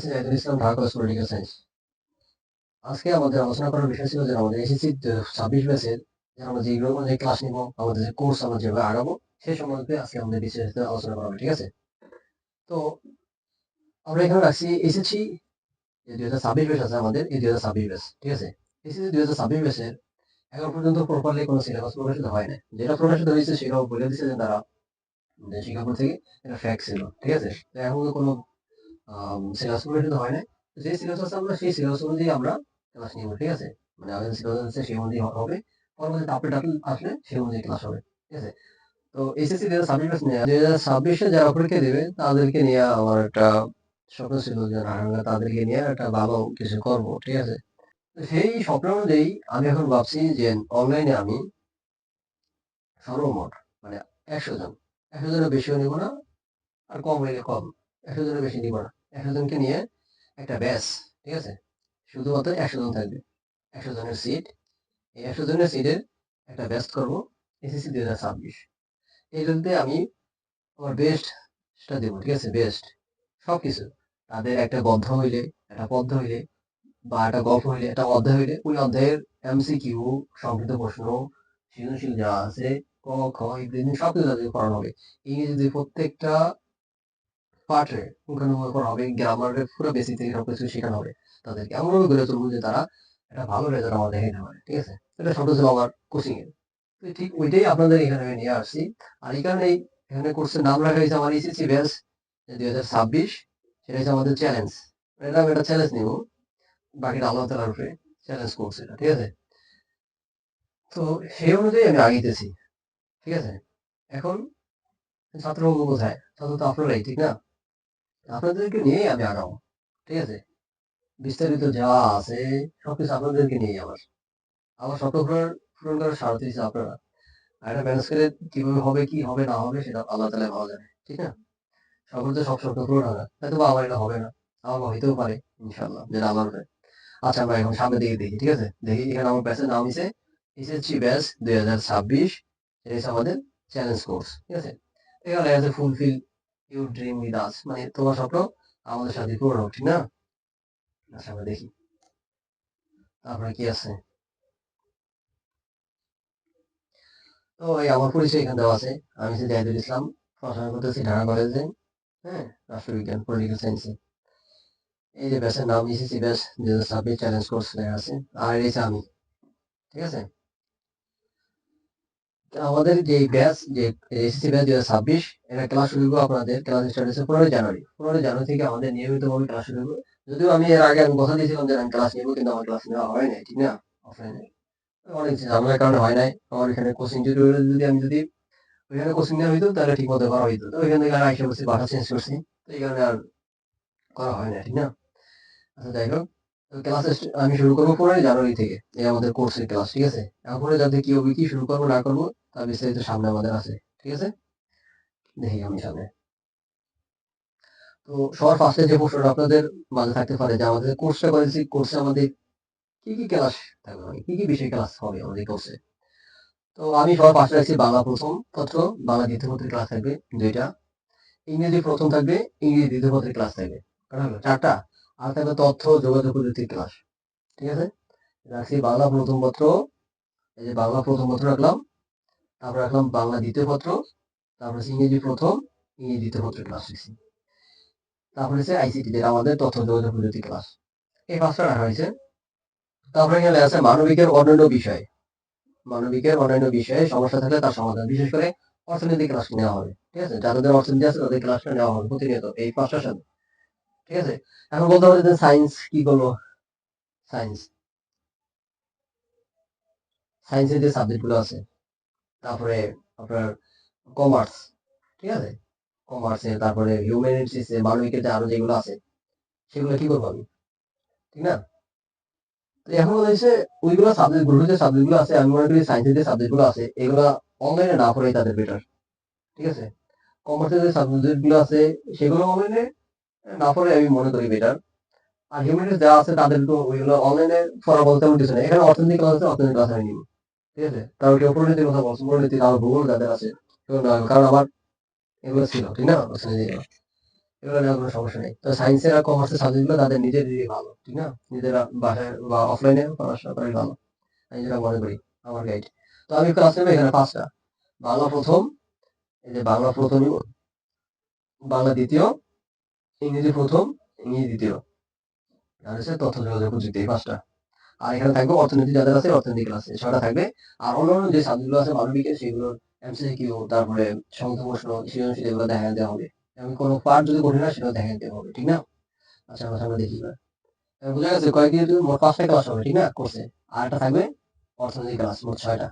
জাহিদুল ইসলাম, Dhaka college political science. আজকে আমাদের আলোচনা করার বিষয় ছিল যে আমাদের এসএসসি 26 ব্যাচের যে আমরা যেগুলো অনুযায়ী ক্লাস নিব, আমাদের যে কোর্স আমরা যেভাবে আগাবো সেই সম্বন্ধে আজকে আমাদের বিস্তারিত আলোচনা করা হবে, ঠিক আছে? তো আমরা এখানে রাখছি এসএসসি যে 2026 ব্যাচ আছে আমাদের, এই 2026 ব্যাচ, ঠিক আছে? এসএসসি 2026 ব্যাচের এখন পর্যন্ত প্রপারলি কোনো সিলেবাস প্রকাশিত হয় নাই। যেটা প্রকাশিত হয়েছে সেটাও বলে দিচ্ছে যে তারা যে শিক্ষা বোর্ড থেকে এটা ফ্যাক্ট ছিল, ঠিক আছে? তো এখন কোনো সিলেবাস প্রকাশিত হয় নাই। যে সিলেবাস আছে আমরা সেই সিলেবাস অনুযায়ী আমরা ক্লাস নিব, ঠিক আছে? মানে আমাদের সিলেবাস আছে সেই অনুযায়ী হবে। পরবর্তীতে আপডেট আসলে সেই অনুযায়ী ক্লাস হবে, ঠিক আছে? তো এসএসসি 2026 ব্যাচ নিয়ে 2026 এ যারা পরীক্ষা দেবে তাদেরকে নিয়ে আমার একটা স্বপ্ন ছিল যে না আমরা তাদেরকে নিয়ে একটা ভালো কিছু করব, ঠিক আছে? তো সেই স্বপ্ন অনুযায়ী আমি এখন ভাবছি যে অনলাইনে আমি সর্বমোট মানে 100 জন, 100 জনের বেশিও নিব না, আর কম হইলে কম। 100 জনের বেশি নিব না। 100 জনকে নিয়ে একটা ব্যাচ, ঠিক আছে? শুধুমাত্র 100 জন থাকবে। 100 জনের সিট। এই 100 জনের সিটের একটা ব্যাচ করব এসএসসি 2026। এইটাতে আমি আমার বেস্টটা দেব, ঠিক আছে? বেস্ট সবকিছু। তাদের একটা গদ্য হইলে, একটা পদ্য হইলে বা একটা গল্প হইলে, একটা অধ্যায় হইলে ওই অধ্যায়ের এমসিকিউ, সংক্ষিপ্ত প্রশ্ন, সৃজনশীল যা আছে, ক, খ ইত্যাদি সবকিছু তাদেরকে পড়ানো হবে। ইংরেজিতে প্রত্যেকটা পাঠে পুঙ্খানুপুঙ্খ করা হবে, গ্রামারের পুরো বেসিক থেকে সবকিছু শেখানো হবে তাদেরকে। এমনভাবে গড়ে তুলবো যে তারা একটা ভালো রেজাল্ট আমার দেখাইতে পারে, ঠিক আছে? এটা শব্দ ছিল আমার কোচিং এর। তো ঠিক ওইটাই আপনাদের এখানে আমি নিয়ে আসছি। আর এই কারণেই এখানে কোর্সের নাম রাখা হয়েছে আমার এসএসসি ব্যাচ 2026। সেটা হচ্ছে আমাদের চ্যালেঞ্জ। এটা আমি একটা চ্যালেঞ্জ নিব, বাকিটা আল্লাহ তাআলার উপরে চ্যালেঞ্জ কোর্স এটা, ঠিক আছে? তো সেই অনুযায়ী আমি আগাইতেছি, ঠিক আছে? এখন ছাত্রবাবু কোথায়? ছাত্র তো আপনারাই, ঠিক না? আপনাদেরকে নিয়েই আমি আগাবো, ঠিক আছে? বিস্তারিত যা আছে সবকিছু আপনাদেরকে নিয়েই আমার স্বপ্ন পূরণ করার স্বার্থে হচ্ছে আপনারা। আর এটা ম্যানেজ করে কিভাবে হবে, কি হবে না হবে সেটা আল্লাহ তাআলাই ভালো জানে, ঠিক না? সকল তো সব স্বপ্ন পূরণ হয় না। হয়তোবা আমার এটা হবে না। আমার বা হইতেও পারে ইনশাআল্লাহ, যেটা আল্লাহর উপরে। আচ্ছা আমরা এখন সামনের দিকে দেখি, ঠিক আছে? দেখি এখানে আমার ব্যাচের নাম হইছে এসএসসি ব্যাচ 2026। এটা হচ্ছে আমাদের চ্যালেঞ্জ কোর্স, ঠিক আছে? এখানে লেখা আছে fulfil your dream with us, মানে তোমার স্বপ্ন আমাদের সাথে পূরণ হোক, ঠিক না? আচ্ছা আমরা দেখি তারপরে কি আছে। তো এই আমার পরিচয় এখানে দেওয়া আছে। আমি হচ্ছে জাহিদুল ইসলাম, পড়াশোনা করতেছি ঢাকা কলেজে, হ্যাঁ, রাষ্ট্রবিজ্ঞান পলিটিক্যাল সায়েন্সে। এই যে ব্যাচের নাম এসএসসি ব্যাচ 2026 চ্যালেঞ্জ কোর্স লেখা আছে। আর এই যে আমি, ঠিক আছে? তো আমাদের যে ব্যাচ যে এসএসসি ব্যাচ 2026 এটা ক্লাস শুরু হবে, আপনাদের ক্লাস স্টার্ট হচ্ছে 15 জানুয়ারি। 15 জানুয়ারি থেকে আমাদের নিয়মিতভাবে ক্লাস শুরু হবে। যদিও আমি এর আগে আমি কথা দিয়েছিলাম যে আমি ক্লাস নেবো, কিন্তু আমার ক্লাস নেওয়া হয় নাই, ঠিক না? অফলাইনে অনেক ঝামেলার কারণে হয় নাই। আমার এখানে কোচিং টিউটোরিয়াল যদি আমি যদি ওইখানে কোচিং নেওয়া হইতো তাহলে ঠিক মতো করা হইতো। তো ওইখান থেকে আর আইসা করছি, বাসা চেঞ্জ করছি। তো এই কারণে আর করা হয় না, ঠিক না? আচ্ছা যাই হোক, ক্লাস আমি শুরু করবো 15 জানুয়ারি থেকে। এই আমাদের কোর্সের ক্লাস, ঠিক আছে? এখন যাতে কি হবে, কি শুরু করবো না করবো তার বিস্তারিত সামনে আমাদের আছে, ঠিক আছে? দেখি আমি সামনে। তো সবার ফার্স্টে যে প্রশ্নটা আপনাদের মাঝে থাকতে পারে যে আমাদের কোর্সটা করেছি, কোর্সে আমাদের কি কি ক্লাস থাকবে, মানে কি কি বিষয় ক্লাস হবে আমাদের কোর্সে। তো আমি সবার ফার্স্টে রাখছি বাংলা প্রথম পত্র, বাংলা দ্বিতীয় পত্রের ক্লাস থাকবে 2টা। ইংরেজি প্রথম থাকবে, ইংরেজি দ্বিতীয় পত্রের ক্লাস থাকবে, কটা হলো 4টা। আর থাকবে তথ্য যোগাযোগ প্রযুক্তির ক্লাস, ঠিক আছে? রাখছি বাংলা প্রথম পত্র, এই যে বাংলা প্রথম পত্র রাখলাম, তারপর রাখলাম বাংলা দ্বিতীয় পত্র, তারপর হচ্ছে ইংরেজি প্রথম, ইংরেজি দ্বিতীয় পত্রের ক্লাস রাখছি। তারপর হচ্ছে আইসিটি, যেটা আমাদের তথ্য যোগাযোগ প্রযুক্তি ক্লাস, এই পাঁচটা রাখা হয়েছে। তারপরে এখানে আছে মানবিকের অন্যান্য বিষয়, মানবিকের অন্যান্য বিষয়ে সমস্যা থাকলে তার সমাধান, বিশেষ করে অর্থনৈতিক ক্লাস নেওয়া হবে, ঠিক আছে? যাদের অর্থনীতি আছে তাদের ক্লাসটা নেওয়া হবে প্রতিনিয়ত এই পাঁচটার সাথে, ঠিক আছে? এখন বলতে পারি যে সায়েন্স কি করবো। সায়েন্স, সায়েন্সের যে সাবজেক্ট গুলো আছে, তারপরে আপনার কমার্স, ঠিক আছে? কমার্সে, তারপরে হিউম্যানিটিস এ মানবিকের যে আরো যেগুলো আছে সেগুলো কি করবো আমি, ঠিক না? তো এখন হচ্ছে ওইগুলো সাবজেক্ট গুলো, যে সাবজেক্ট গুলো আছে আমি মনে করি সায়েন্সের যে সাবজেক্ট গুলো আছে এগুলো অনলাইনে না পড়াই তাদের বেটার, ঠিক আছে? কমার্সের যে সাবজেক্ট গুলো আছে সেগুলো অনলাইনে না পড়ে আমি মনে করি বেটার। আর হিউম্যানিটিস যা আছে তাদের তো ওইগুলো অনলাইনে পড়া বলতে তেমন কিছু নেই। এখানে অর্থনীতি ক্লাস আছে, অর্থনীতি ক্লাস আমি নিব, ঠিক আছে? তারপর কেউ পরিণতির কথা বলছে, পরিণতি, কারণ ভূগোল যাদের আছে সেগুলো নেওয়া হবে। কারণ আমার এগুলো ছিল, ঠিক না? অর্থনীতি এগুলো নেওয়ার কোনো সমস্যা নেই। তো সায়েন্সের আর কমার্সের সাবজেক্টগুলো তাদের নিজেদেরই ভালো, ঠিক না? নিজেরা বাসায় বা অফলাইনে পড়াশোনা করাই ভালো। আমি যেটা মনে করি, আমার গাইড। তো আমি ক্লাস নেবো এখানে ৫ টা। বাংলা প্রথম, এই যে বাংলা প্রথম, বাংলা দ্বিতীয়, ইংরেজি প্রথম, ইংরেজি দ্বিতীয়, আর হচ্ছে তথ্য যোগাযোগ প্রযুক্তি, এই ৫ টা। আর এখানে থাকবে অর্থনীতি, যাদের আছে অর্থনীতি ক্লাস, এই ৬ টা থাকবে। আর অন্যান্য যে সাবজেক্টগুলো আছে মানবিকের, সেগুলোর এমসিকিউ, তারপরে সংখ্যা প্রশ্ন, সৃজনশীল, এগুলো দেখায় দেওয়া হবে। এবং কোনো পার্ট যদি কঠিন হয় সেটাও দেখায় দেওয়া হবে, ঠিক না? আচ্ছা, আমরা সামনে দেখি এবার। বোঝা গেছে কয়েকদিন মোট ৫ টা ক্লাস হবে, ঠিক না? কোর্সে। আর একটা থাকবে অর্থনীতি ক্লাস, মোট ৬ টা।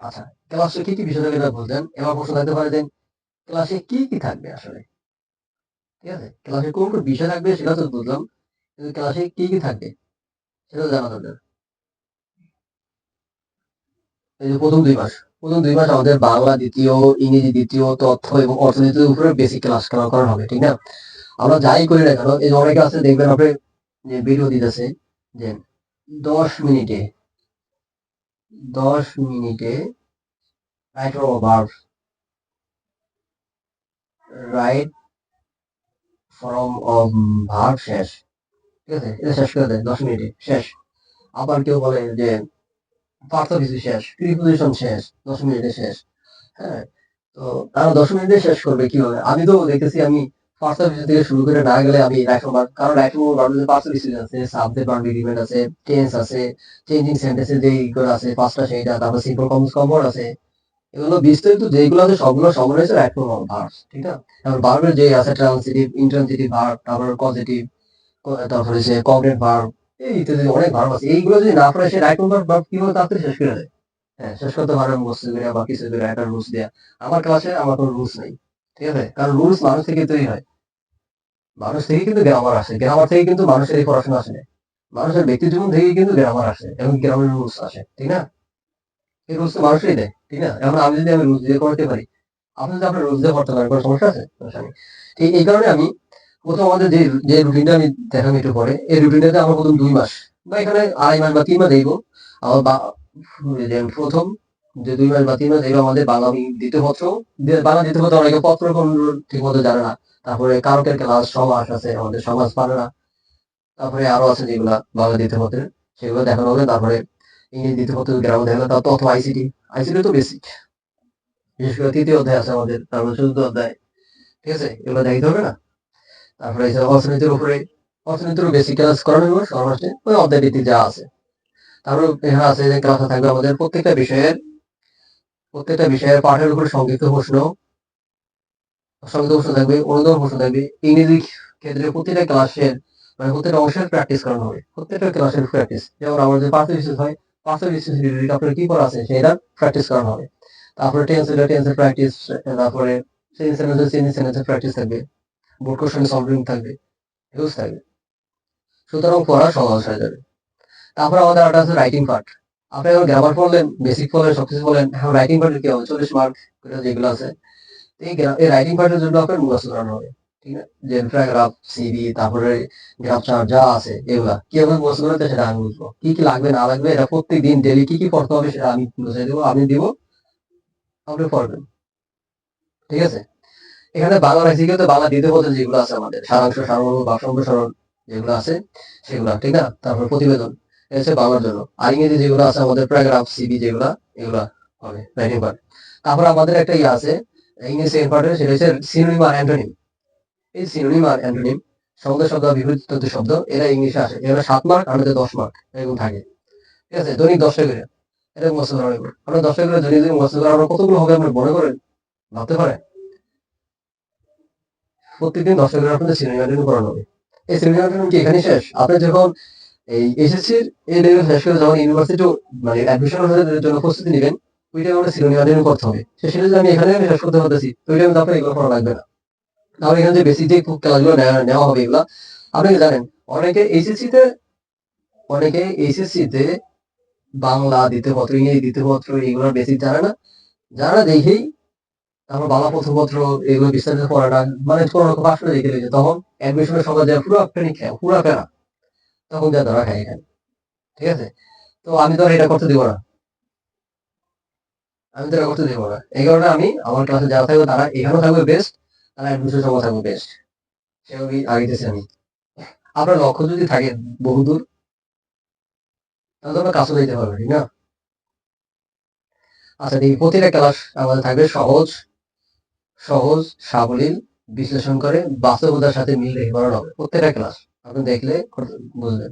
আচ্ছা, ক্লাসে কি কি বিষয় থাকবে এটা বলতেন। এবার প্রশ্ন থাকতে পারে যে ক্লাসে কি কি থাকবে আসলে, ঠিক আছে? ক্লাসে কোন কোন বিষয় থাকবে সেটা তো বুঝলাম, কিন্তু ক্লাসে কি কি থাকবে সেটা জানা দরকার। এই যে প্রথম ২ মাস আমাদের বাংলা দ্বিতীয়, ইংরেজি দ্বিতীয়, তথ্য এবং অর্থনীতির উপরে বেসিক ক্লাস করা হবে, ঠিক না? আমরা যাই করি না কেন, এই যে অনেকে আছে দেখবেন আপনি, যে ভিডিও দিতেছে যে ১০ মিনিটে ১০ মিনিটে right from verb, right from verb শেষ, ঠিক আছে? এটা শেষ করে দেয় ১০ মিনিটে শেষ। আবার কেউ বলে যে পার্থ কিছু শেষ, প্রিপোজিশন শেষ, ১০ মিনিটে শেষ। হ্যাঁ, তো তারা ১০ মিনিটে শেষ করবে কিভাবে? আমি তো দেখতেছি, আমি ফার্স্ট সার্ভিস থেকে শুরু করে না গেলে আমি রাইট ফ্রম ভার্ব, কারণ রাইট ফ্রম ভার্ব এর পাঁচটা ডিসিশন আছে, সাবজেক্ট ভার্ব এগ্রিমেন্ট আছে, টেন্স আছে, চেঞ্জিং সেন্টেন্সে যেইগুলো আছে পাঁচটা সেইটা, তারপর সিম্পল কম্পাউন্ড আছে। এগুলো বিস্তারিত যেগুলো আছে সবগুলো সমন্বয় হয়েছে রাইট ফ্রম ভার্ব, ঠিক না? তারপর ভার্বের যে আছে ট্রান্সিটিভ, ইন্ট্রান্সিটিভ ভার্ব, তারপর পজিটিভ, তারপরে হচ্ছে কগনেট ভার্ব, এই ইত্যাদি অনেক ভার্ব আছে। এইগুলো যদি না পড়ে সে রাইট ফ্রম ভার্ব কিভাবে তাড়াতাড়ি শেষ করে দেয়? হ্যাঁ, শেষ করতে পারে মুখস্থ করে বা কিছু করে একটা রুলস দেয়া। আমার ক্লাসে আমার কোনো রুলস নেই, ঠিক আছে? কারণ রুলস মানুষ থেকে তৈরি হয়। মানুষ থেকে কিন্তু গ্রামার আসে, গ্রামার থেকে কিন্তু মানুষের এই পড়াশোনা আসে না। মানুষের ব্যক্তি জীবন থেকে কিন্তু গ্রামার আসে এবং গ্রামের রুলস আসে, ঠিক না? এই রুলস তো মানুষই দেয়, ঠিক না? এখন আমি রুলস দিয়ে করতে পারি, আপনি যদি আপনার রুলস দিয়ে করতে পারেন, কোনো সমস্যা আছে? সমস্যা নেই। এই কারণে আমি প্রথম আমাদের যে রুটিনটা আমি দেখাবো একটু পরে, এই রুটিনটাতে আমরা প্রথম ২ মাস বা এখানে ২.৫ মাস বা ৩ মাস দেখবো। আমার প্রথম যে ২ মাস বা ৩ মাস দেখবো আমাদের বাংলা দ্বিতীয় পত্র, বাংলা দ্বিতীয় পত্র অনেকে পত্র ঠিক মতো জানে না। তারপরে কারকের ক্লাস, সমাস আছে, আমাদের সমাজ পারে না। তারপরে আরো আছে যেগুলা বাংলা দ্বিতীয় পত্রের, সেগুলো দেখানো হবে। তারপরে ইংরেজি দ্বিতীয় পত্র গ্রামার দেখানো, তারপর অথবা আইসিটি। আইসিটি তো বেসিক, বিশেষ করে ৩য় অধ্যায় আছে আমাদের, তারপরে ৪র্থ অধ্যায়, ঠিক আছে? এগুলো দেখাইতে হবে না? তারপরে এই যে অর্থনীতির উপরে, অর্থনীতির বেসিক ক্লাস করানো হবে সবার ফার্স্টে, ওই অধ্যায় ভিত্তিক যা আছে। তারপর এখানে আছে যে ক্লাসে থাকবে আমাদের প্রত্যেকটা বিষয়ের পাঠের উপরে সংক্ষিপ্ত প্রশ্ন থাকবে, অনুদান প্রশ্ন থাকবে। ইংরেজি ক্ষেত্রে প্রতিটা ক্লাসের, মানে প্রত্যেকটা অংশের প্র্যাকটিস করানো হবে, প্রত্যেকটা ক্লাসের প্র্যাকটিস। যেমন আমাদের পার্শ্ব বিশেষ হয়, পার্শ্ব বিশেষ রিলেটেড আপনার কি করা আছে সেটা প্র্যাকটিস করানো হবে। তারপরে টেন্সের প্র্যাকটিস, তারপরে সেন্টেন্সের প্র্যাকটিস থাকবে, বোর্ড কোশ্চেন সলভিং থাকবে, এগুলো থাকবে। সুতরাং পড়া সহজ হয়ে যাবে। তারপর আমাদের আরেকটা আছে রাইটিং পার্ট। আপনি এখন গ্রামার পড়লেন, বেসিক পড়লেন, সবকিছু পড়লেন, এখন রাইটিং পার্টের কি হবে? 40 মার্ক যেগুলো আছে, এই রাইটিং পার্টের জন্য আপনার মুখস্থ করানো হবে, ঠিক না? যে প্যারাগ্রাফ, সিভি, তারপরে গ্রাফ চার্ট যা আছে, এগুলা কিভাবে মুখস্থ করতে সেটা আমি বুঝবো। কি কি লাগবে না লাগবে এটা প্রত্যেক দিন ডেইলি কি কি পড়তে হবে সেটা আমি বুঝাই দেবো, আমি দিব, আপনি পড়বেন, ঠিক আছে? এখানে বাংলা লেক্সিকেতে বাংলা দ্বিতীয় পত্র যেগুলো আছে আমাদের, সারাংশ, সারমর্ম, বাক্য সম্প্রসারণ যেগুলো আছে সেগুলা, ঠিক না? তারপর প্রতিবেদন, এটা হচ্ছে বাংলার জন্য। আর ইংরেজি যেগুলো আছে আমাদের প্যারাগ্রাফ, সিভি যেগুলা, এগুলা হবে রাইটিং পার্ট। তারপর আমাদের একটা ইয়ে আছে ইংলিশ সেকেন্ড পার্টে, সেটা হচ্ছে সিনোনিম আর অ্যান্টোনিম। এই সিনোনিম আর অ্যান্টোনিম, শব্দ শব্দ বিপরীত শব্দ, এরা ইংলিশে আসে, এরা ৭ মার্ক আর ১০ মার্ক এরকম থাকে, ঠিক আছে? দৈনিক ১০টা করে এটা মুখস্থ করা হবে। আপনার ১০টা করে দৈনিক যদি মুখস্থ করা, আপনার কতগুলো হবে আপনি মনে করেন? ভাবতে পারেন? প্রত্যেকদিন ১০টা করে আপনাদের সিনোনিম অ্যান্টোনিম পড়ানো হবে। এই সিনোনিম অ্যান্টোনিম কি এখানেই শেষ? আপনি যখন এই এসএসসির এই লেভেল শেষ করে যখন ইউনিভার্সিটি মানে অ্যাডমিশন জন্য প্রস্তুতি নিবেন, ওই টাইমে আমরা সিনোনিম অ্যান্টোনিম করতে হবে। সেটা যদি আমি এখানে শেষ করতে পারতেছি, ওই টাইমে তো আপনার এগুলো পড়া লাগবে না। তাহলে এখানে যে বেসিক যে ক্লাসগুলো নেওয়া হবে এগুলা, আপনি কি জানেন অনেকে এইচএসসিতে বাংলা দ্বিতীয় পত্র, ইংরেজি দ্বিতীয় পত্র এগুলোর বেসিক জানে না। যারা দেখেই তারপর বাংলা প্রথম পত্র এগুলো বিস্তারিত পড়াটা মানে কোনো রকম পাশ করে দেখে নিয়েছে, তখন অ্যাডমিশনের সময় যায় পুরো ফেনি খায়, পুরো ফেরা, তখন যা ধরা খায় এখানে, ঠিক আছে? তো আমি তো আর এটা করতে দিব না, আমি তো এটা করতে দিব না। এই কারণে আমি আমার ক্লাসে যারা থাকবে তারা এখানেও থাকবে বেস্ট, তাহলে অ্যাডমিশন সময় থাকবে বেস্ট, সেভাবেই আগেতেছি আমি। আপনার লক্ষ্য যদি থাকে বহুদূর, তাহলে তো আপনার কাছে যেতে পারবে, ঠিক না? আচ্ছা দেখি, প্রতিটা ক্লাস আমাদের থাকবে সহজ, সহজ, সাবলীল, বিশ্লেষণ করে বাস্তবতার সাথে মিল রেখে করানো হবে প্রত্যেকটা ক্লাস। আপনি দেখলে বুঝবেন।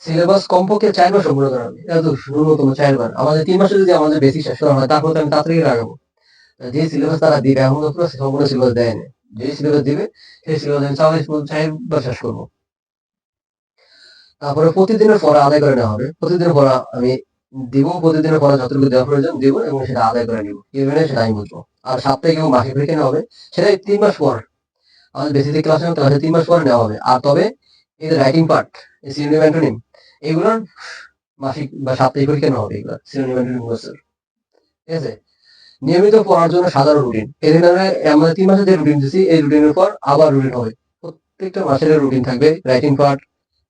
সিলেবাস কমপক্ষে ৪ বার সম্পূর্ণ করা হবে। এটা তো ন্যূনতম ৪ বার। আমাদের ৩ মাসে যদি আমাদের বেসিক শেষ করা হয়, তারপর তো আমি তাড়াতাড়ি লাগাবো। যে সিলেবাস তারা দিবে, এখন তো পুরো সম্পূর্ণ সিলেবাস দেয় না। যে সিলেবাস দিবে, সেই সিলেবাস আমি ৪ বার শেষ করবো। তারপরে প্রতিদিনের পড়া আদায় করে নেওয়া হবে। প্রতিদিনের পড়া আমি দিব, প্রতিদিনের পড়া যতটুকু দেওয়া প্রয়োজন দিব এবং সেটা আদায় করে নিব। কিভাবে সেটা আমি বুঝবো। আর সাপ্তাহিক এবং মাসিক পরীক্ষা নেওয়া হবে। সেটা ৩ মাস পর। আমাদের বেসিক ক্লাস নেওয়া, ক্লাসে ৩ মাস পরে নেওয়া হবে। আর তবে এদের রাইটিং পার্ট, সিনোনিম অ্যান্টোনিম, এগুলোর মাসিক বা সাপ্তাহিক পরীক্ষা নেওয়া হবে। এগুলো সিনোনিম অ্যান্টোনিম কোর্সের। ঠিক আছে? নিয়মিত পড়ার জন্য সাধারণ রুটিন। এদিন আমরা ৩ মাসের যে রুটিন দিচ্ছি, এই রুটিনের পর আবার রুটিন হবে। প্রত্যেকটা মাসের রুটিন থাকবে, রাইটিং পার্ট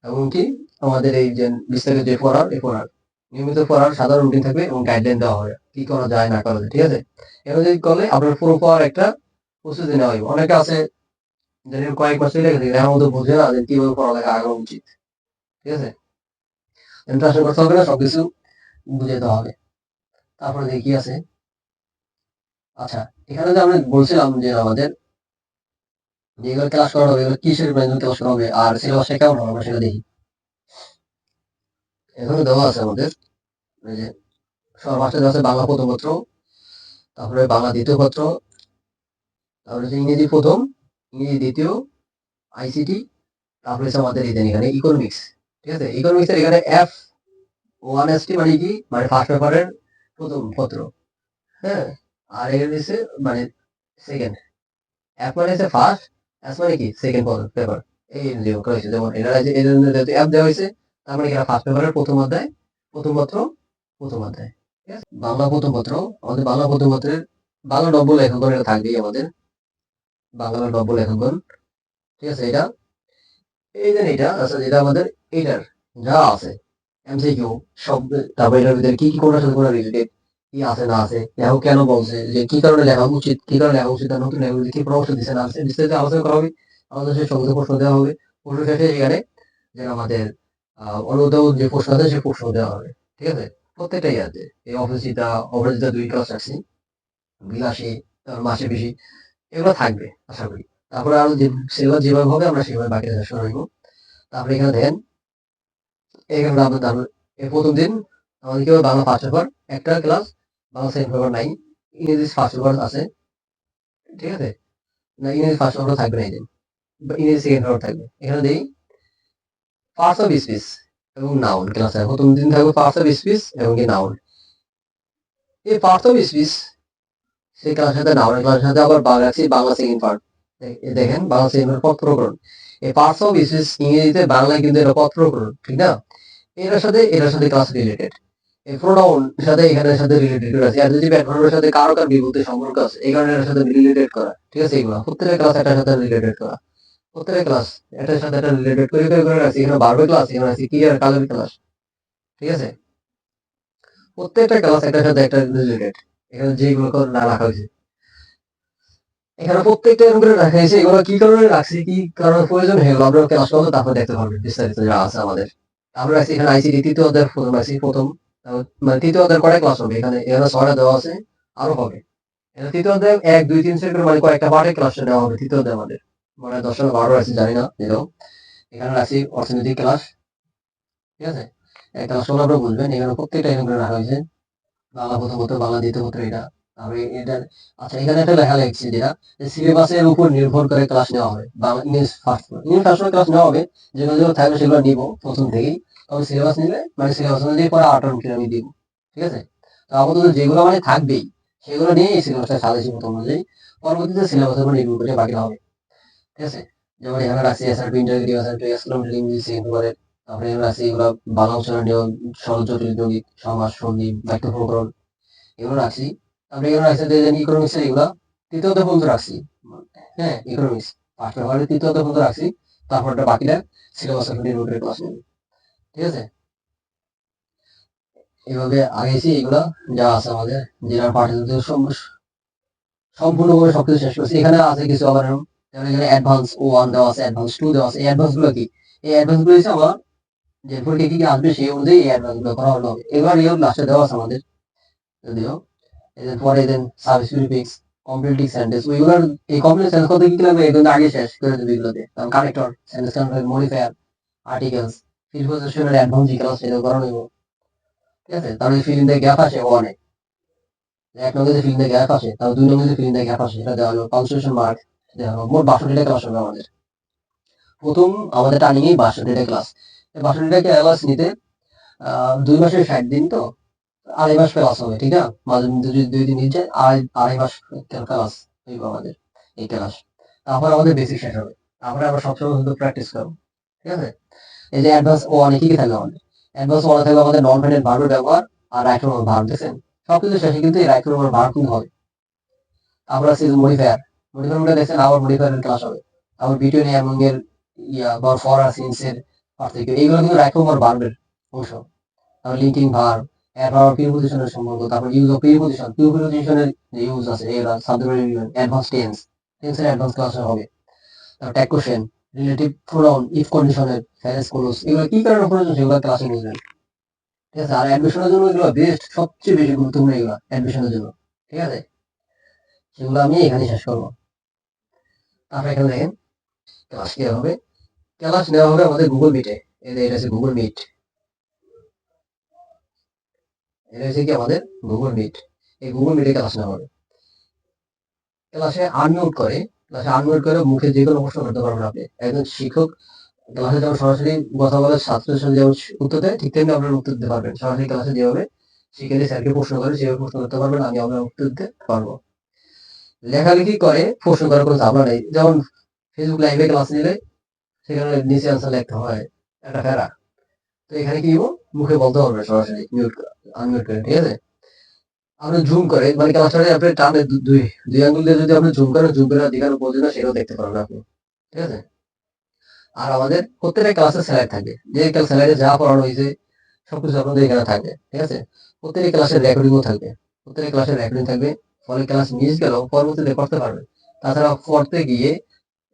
এবং কি আমাদের এই যে বিস্তারিত যে পড়ার, এই পড়ার নিয়মিত পড়ার সাধারণ রুটিন থাকবে এবং গাইডলাইন দেওয়া হবে কি করা যায় না করা যায়। ঠিক আছে? এভাবে যদি করলে আপনার পুরো পড়ার একটা প্রস্তুতি নেওয়া হবে। অনেকে আছে যে কয়েক মাস লেগে থাকে, এখন তো বোঝে না যে কিভাবে পড়ালেখা আগানো উচিত। ঠিক আছে? ইন্টারেস্ট করতে হবে না, সবকিছু বুঝাইতে হবে। তারপরে দেখি কি আছে। আচ্ছা, এখানে যে আমরা বলছিলাম যে আমাদের যেগুলো ক্লাস করানো হবে, এগুলো কিসের মাধ্যমে ক্লাস করা হবে আর সিলেবাসটা কেমন হবে আমরা সেটা দেখি। এখানে দেওয়া আছে আমাদের এই যে সবার ফার্স্টে দেওয়া আছে বাংলা প্রথম পত্র, তারপরে বাংলা দ্বিতীয় পত্র, তারপরে হচ্ছে ইংরেজি প্রথম, ইংরেজি দ্বিতীয়, আইসিটি, তারপরে হচ্ছে আমাদের এখানে ইকোনমিক্স। ঠিক আছে? ইকোনমিক্সের এখানে F1ST মানে কি, মানে ফার্স্ট পেপারের প্রথম পত্র। হ্যাঁ, আর এখানে হচ্ছে মানে সেকেন্ড। F মানে হচ্ছে ফার্স্ট, S মানে কি সেকেন্ড পেপার। এই যেমন করা হয়েছে, যেমন এনারা যে এর জন্য যেহেতু F দেওয়া হয়েছে, তার মানে এখানে ফার্স্ট পেপারের প্রথম অধ্যায়, প্রথম পত্র, প্রথম অধ্যায়। ঠিক আছে? বাংলা প্রথম পত্র, আমাদের বাংলা প্রথম পত্রের বাংলা নব্য লেখকগণ এটা থাকবেই আমাদের, বাংলা নব্য লেখকগণ। ঠিক আছে? এটা এই যে এটা আচ্ছা, যেটা আমাদের এইটার যা আছে এমসিকিউ সব, তারপর এটার ভিতরে কি কি কোনটার সাথে কোনটা রিলেটেড, কি আছে না আছে, লেখক কেন বলছে, যে কি কারণে লেখা উচিত, কি কারণে লেখা উচিত, আর নতুন লেখক কি পরামর্শ দিচ্ছে না আছে, বিস্তারিত আলোচনা করা হবে। আমাদের সেই সংক্ষিপ্ত প্রশ্ন দেওয়া হবে। প্রশ্ন শেষে এখানে যে আমাদের অনুমোদন যে প্রশ্ন আছে সেই প্রশ্ন দেওয়া হবে। ঠিক আছে? প্রত্যেকটাই আছে। এই অপরাজিতা, অপরাজিতা 2 ক্লাস রাখছি, বিলাসী, তারপর মাসে বেশি, এগুলো থাকবে আশা করি। তারপরে আরো যে সিলেবাস যেভাবে হবে আমরা সেভাবে বাকিটা শেষ করে নিবো। তারপরে এখানে দেখেন, এখানে আমরা তারপর এই প্রথম দিন আমাদের কি হবে, বাংলা ফার্স্ট পেপার একটা ক্লাস, বাংলা সেকেন্ড পেপার নাই, ইংরেজি ফার্স্ট পেপার আছে। ঠিক আছে? না, ইংরেজি ফার্স্ট পেপার থাকবে না এই দিন, ইংরেজি সেকেন্ড পেপার থাকবে। এখানে দেই পার্টস অফ স্পিচ এবং নাউন ক্লাস আছে। প্রথম দিন থাকবে পার্টস অফ স্পিচ এবং কি নাউন। এই পার্টস অফ স্পিচ সেই ক্লাসের সাথে নাউনের ক্লাসের সাথে আবার বাংলা আছে, বাংলা সেকেন্ড পার্ট। দেখেন বাংলা সেকেন্ড পার্ট পদ প্রকরণ। এই পার্টস অফ স্পিচ ইংরেজিতে, বাংলায় কিন্তু এটা পদ প্রকরণ, ঠিক না? এটার সাথে ক্লাস রিলেটেড। এই প্রোনাউন সাথে এখানের সাথে রিলেটেড আছে। অ্যাডজেক্টিভ অ্যাডভার্বের সাথে কারো কার বিভূতির সম্পর্ক আছে, এই কারণে এর সাথে রিলেটেড করা। ঠিক আছে? এগুলো প্রত্যেকটা ক্লাস একটার সাথে রিলেটেড করা। প্রত্যেকটা ক্লাস এটার সাথে একটা রিলেটেড করে রাখছি। এখানে বারবার ক্লাস, এখানে আছে কি আর কালার ক্লাস। ঠিক আছে? প্রত্যেকটা ক্লাস একটার সাথে একটা রিলেটেড। এখানে যেগুলো না রাখা হয়েছে, এখানে প্রত্যেকটা এরকম করে রাখা হয়েছে। এগুলো কি কারণে রাখছি, কি কারণে প্রয়োজন, এগুলো আমরা ক্লাস করবো, তারপর দেখতে পারবেন বিস্তারিত যা আছে আমাদের। আমরা রাখছি এখানে আইসিটি তৃতীয় অধ্যায় প্রথম রাখছি, প্রথম মানে তৃতীয় অধ্যায়ের কয়টা ক্লাস হবে, এখানে এখানে 6টা দেওয়া আছে, আরো হবে। এটা তৃতীয় অধ্যায় 1 2 3 4 করে মানে কয়েকটা পার্টে ক্লাসটা নেওয়া হবে তৃতীয় অধ্যায় আমাদের। মানে 10টা না 12 আছে জানি না, এরকম। এখানে রাখছি অর্থনৈতিক ক্লাস। ঠিক আছে? এই ক্লাসগুলো আপনারা বুঝবেন, এখানে প্রত্যেকটা এরকম করে রাখা হয়েছে। বাংলা প্রথম পত্র, বাংলা দ্বিতীয় পত্র এটা। তারপরে এটা আচ্ছা, এখানে একটা লেখা লিখছি যেটা সিলেবাসের উপর নির্ভর করে ক্লাস নেওয়া হবে। Bangla English first, English first class নেওয়া হবে, যেগুলো যেগুলো থাকবে সেগুলো নিব প্রথম থেকেই। তবে সিলেবাস নিলে মানে সিলেবাস অনুযায়ী পরে আউটলাইন আমি দিব। ঠিক আছে? তো আপাতত যেগুলো মানে থাকবেই সেগুলো নিয়ে এই সিলেবাসটা সাজাইছি প্রথম অনুযায়ী। পরবর্তীতে সিলেবাসের উপর নির্ভর করে বাকিটা হবে। ঠিক আছে? যেমন এখানে রাখছি এসআরপি, ইন্টারভিউ, এসআরপি, এসক্লাম, ইংলিশ একেবারে। তারপরে এখানে রাখছি এগুলো বাংলা উচ্চারণ নিয়ম, সরল জটিল যৌগিক সমাস সন্ধি বাক্য প্রকরণ, এগুলো রাখছি। তারপরে এগুলো রাখছি যে ইকোনমিক্স এর এগুলো তৃতীয়ত পর্যন্ত রাখছি। হ্যাঁ, ইকোনমিক্স ফার্স্ট পেপারে তৃতীয়ত পর্যন্ত রাখছি। তারপরটা বাকিটা সিলেবাসের উপর নির্ভর করে ক্লাস নেবে। ঠিক আছে? এভাবে আগেছি এগুলো যা আছে আমাদের জেনারেল পার্ট সম্পূর্ণভাবে সবকিছু শেষ করছি। এখানে আছে কিছু আবার যেমন এখানে অ্যাডভান্স 1 দেওয়া আছে, অ্যাডভান্স 2 দেওয়া আছে। এই অ্যাডভান্স গুলো কি? এই অ্যাডভান্স গুলো হচ্ছে আমার যে পরীক্ষা কি আসবে সেই অনুযায়ী এই অ্যাডভান্স গুলো করা হলো হবে। এবার এর লাস্টে দেওয়া আছে আমাদের যদিও পরে দেন সার্ভিস প্রিফিক্স, কমপ্লিটিং সেন্টেন্স ওইগুলোর এই কমপ্লিট সেন্টেন্স করতে কি লাগবে এগুলো আগে শেষ করে দেবে এগুলোতে। কারণ connector, sentence connector, modifier, articles, প্রিপোজিশনের অ্যাডভান্স যে ক্লাস সেটা করানো হইব। ঠিক আছে? তাহলে ফিল ইন দ্য গ্যাপ আসে ওয়ানে। এক নঙ্গে যে ফিল ইন দ্য গ্যাপ আসে, তাহলে দুই নঙ্গে যে ফিল ইন দ্য গ্যাপ আসে এটা দেওয়া হলো পাংচুয়েশন মার্ক দেওয়া হলো। মোট 62টা ক্লাস হবে আমাদের। প্রথম আমাদের টার্নিং এই 62টা ক্লাস। এই 62টা ক্লাস নিতে 2 মাসের 60 দিন তো 2.5 মাস ক্লাস হবে, ঠিক না? মাঝে মধ্যে যদি 2 দিন নিচে 2.5 মাস ক্লাস হইব আমাদের এই ক্লাস। তারপর আমাদের বেসিক শেষ হবে। তারপরে আমরা সবসময় শুধু প্র্যাকটিস করবো। ঠিক আছে? এই যে অ্যাডভান্স ওয়ানে কি কি থাকবে আমাদের? অ্যাডভান্স ওয়ানে থাকবে আমাদের নন ফাইনাল ভার্বের ব্যবহার আর রাইট ফর্মের ভার্ব, দেখছেন? সবকিছু শেষে কিন্তু এই রাইট ফর্মের ভার্ব কিন্তু হবে। তারপর আছে মডিফায়ার। মডিফায়ার দেখছেন আবার মডিফায়ারের ক্লাস হবে। তারপর বিটুইন এবং এর বা ফর আর সিন্স এর পার্থক্য এইগুলো কিন্তু রাইট ফর্ম আর ভার্বের অংশ। তারপর লিঙ্কিং ভার্ব, এরপর প্রিপোজিশনের সম্পর্ক, তারপর ইউজ অফ প্রিপোজিশন, প্রিপোজিশনের যে ইউজ আছে এরা সাবজেক্ট অ্যাডভান্স টেন্স, টেন্সের অ্যাডভান্স ক্লাস হবে। তারপর tag question, relative pronoun, if কন্ডিশনের, ফ্যারেস ক্লোজ এগুলো কি কারণে প্রয়োজন সেগুলো ক্লাসে বুঝবেন। ঠিক আছে? আর অ্যাডমিশনের জন্য এগুলো বেস্ট, সবচেয়ে বেশি গুরুত্বপূর্ণ এগুলো অ্যাডমিশনের জন্য। ঠিক আছে? সেগুলো আমি এখানে শেষ করবো। তারপর এখানে দেখেন ক্লাস কি হবে। ক্লাস নেওয়া হবে আমাদের গুগল মিটে। এটা হচ্ছে গুগল মিট। এটা হচ্ছে কি আমাদের গুগল মিট। এই গুগল মিটে ক্লাস নেওয়া হবে। ক্লাসে আনমিউট করে, মুখে যে কোনো প্রশ্ন করতে পারবেন আপনি। একজন শিক্ষক ক্লাসে যেমন সরাসরি কথা বলে ছাত্রের সাথে যেমন উত্তর দেয়, ঠিক তেমনি আপনারা উত্তর দিতে পারবেন। সরাসরি ক্লাসে যেভাবে শিক্ষার্থী স্যারকে প্রশ্ন করে সেভাবে প্রশ্ন করতে পারবেন, আমি আপনার উত্তর দিতে পারবো। লেখালেখি করে প্রশ্ন করার কোনো ঝামেলা নেই। যেমন ফেসবুক লাইভে ক্লাস নিলে সেখানে নিচে আনসার লিখতে হয়, একটা ফেরা। তো এখানে কি দিব? মুখে বলতে পারবে সরাসরি মিউট আনমিউট করে। ঠিক আছে? আপনি জুম করে মানে ক্লাসটা আপনি টানে দুই দুই আঙ্গুল দিয়ে যদি আপনি জুম করেন, জুম করে দেখানো প্রয়োজন না সেটাও দেখতে পারবেন আপনি। ঠিক আছে? আর আমাদের প্রত্যেকটা ক্লাসে স্যালাইড থাকবে। যে স্যালাইডে যা পড়ানো হয়েছে সবকিছু আপনাদের এখানে থাকবে। ঠিক আছে? প্রত্যেকটা ক্লাসের রেকর্ডিংও থাকবে। প্রত্যেকটা ক্লাসের রেকর্ডিং থাকবে। ফলে ক্লাস মিস গেলেও পরবর্তীতে করতে পারবেন। তাছাড়া পড়তে গিয়ে